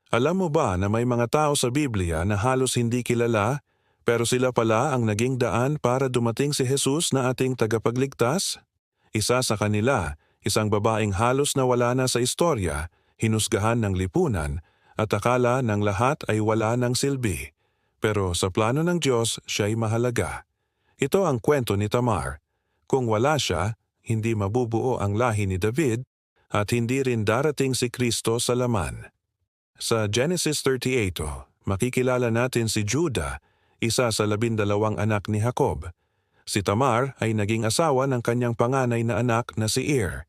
Alam mo ba na may mga tao sa Biblia na halos hindi kilala, pero sila pala ang naging daan para dumating si Jesus na ating tagapagligtas? Isa sa kanila, isang babaeng halos nawala na sa istorya, hinusgahan ng lipunan, at akala ng lahat ay wala ng silbi. Pero sa plano ng Diyos, siya'y mahalaga. Ito ang kwento ni Tamar. Kung wala siya, hindi mabubuo ang lahi ni David at hindi rin darating si Kristo sa laman. Sa Genesis 38, makikilala natin si Judah, isa sa 12 anak ni Jacob. Si Tamar ay naging asawa ng kanyang panganay na anak na si Er.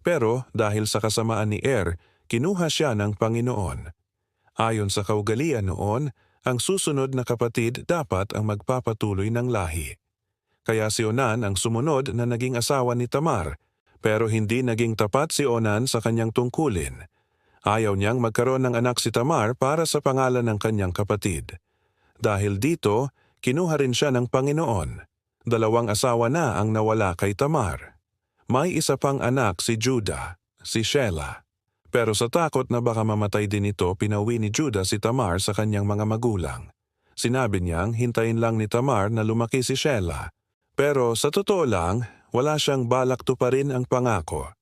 Pero dahil sa kasamaan ni Er, kinuha siya ng Panginoon. Ayon sa kaugalian noon, ang susunod na kapatid dapat ang magpapatuloy ng lahi. Kaya si Onan ang sumunod na naging asawa ni Tamar, pero hindi naging tapat si Onan sa kanyang tungkulin. Ayaw niyang magkaroon ng anak si Tamar para sa pangalan ng kanyang kapatid. Dahil dito, kinuha rin siya ng Panginoon. 2 asawa na ang nawala kay Tamar. May isa pang anak si Judah, si Shelah. Pero sa takot na baka mamatay din ito, pinauwi ni Judah si Tamar sa kanyang mga magulang. Sinabi niyang hintayin lang ni Tamar na lumaki si Shelah. Pero sa totoo lang, wala siyang balak tuparin ang pangako.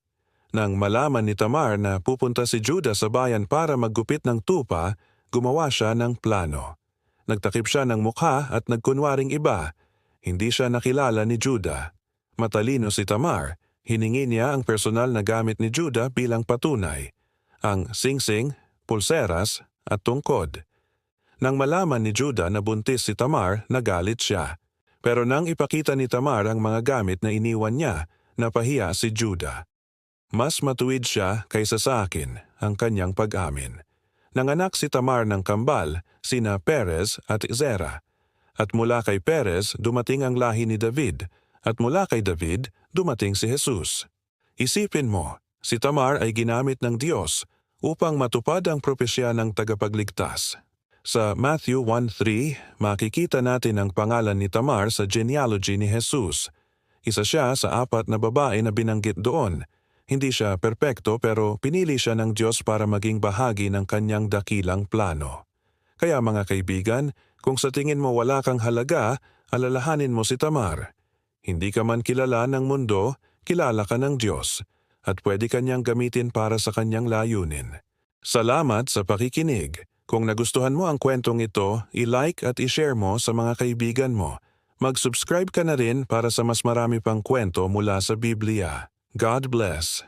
Nang malaman ni Tamar na pupunta si Judah sa bayan para maggupit ng tupa, gumawa siya ng plano. Nagtakip siya ng mukha at nagkunwaring iba. Hindi siya nakilala ni Judah. Matalino si Tamar, hiningi niya ang personal na gamit ni Judah bilang patunay, ang singsing, pulseras at tungkod. Nang malaman ni Judah na buntis si Tamar, nagalit siya. Pero nang ipakita ni Tamar ang mga gamit na iniwan niya, napahiya si Judah. Mas matuwid siya kaysa sa akin, ang kanyang pag-amin. Nanganak si Tamar ng kambal, sina Perez at Zerah. At mula kay Perez dumating ang lahi ni David, at mula kay David dumating si Jesus. Isipin mo, si Tamar ay ginamit ng Diyos upang matupad ang propesya ng tagapagligtas. Sa Matthew 1:3, makikita natin ang pangalan ni Tamar sa genealogy ni Jesus. Isa siya sa 4 na babae na binanggit doon. Hindi siya perpekto pero pinili siya ng Diyos para maging bahagi ng kanyang dakilang plano. Kaya mga kaibigan, kung sa tingin mo wala kang halaga, alalahanin mo si Tamar. Hindi ka man kilala ng mundo, kilala ka ng Diyos, at pwede kanyang gamitin para sa kanyang layunin. Salamat sa pakikinig. Kung nagustuhan mo ang kwentong ito, i-like at i-share mo sa mga kaibigan mo. Mag-subscribe ka na rin para sa mas marami pang kwento mula sa Biblia. God bless.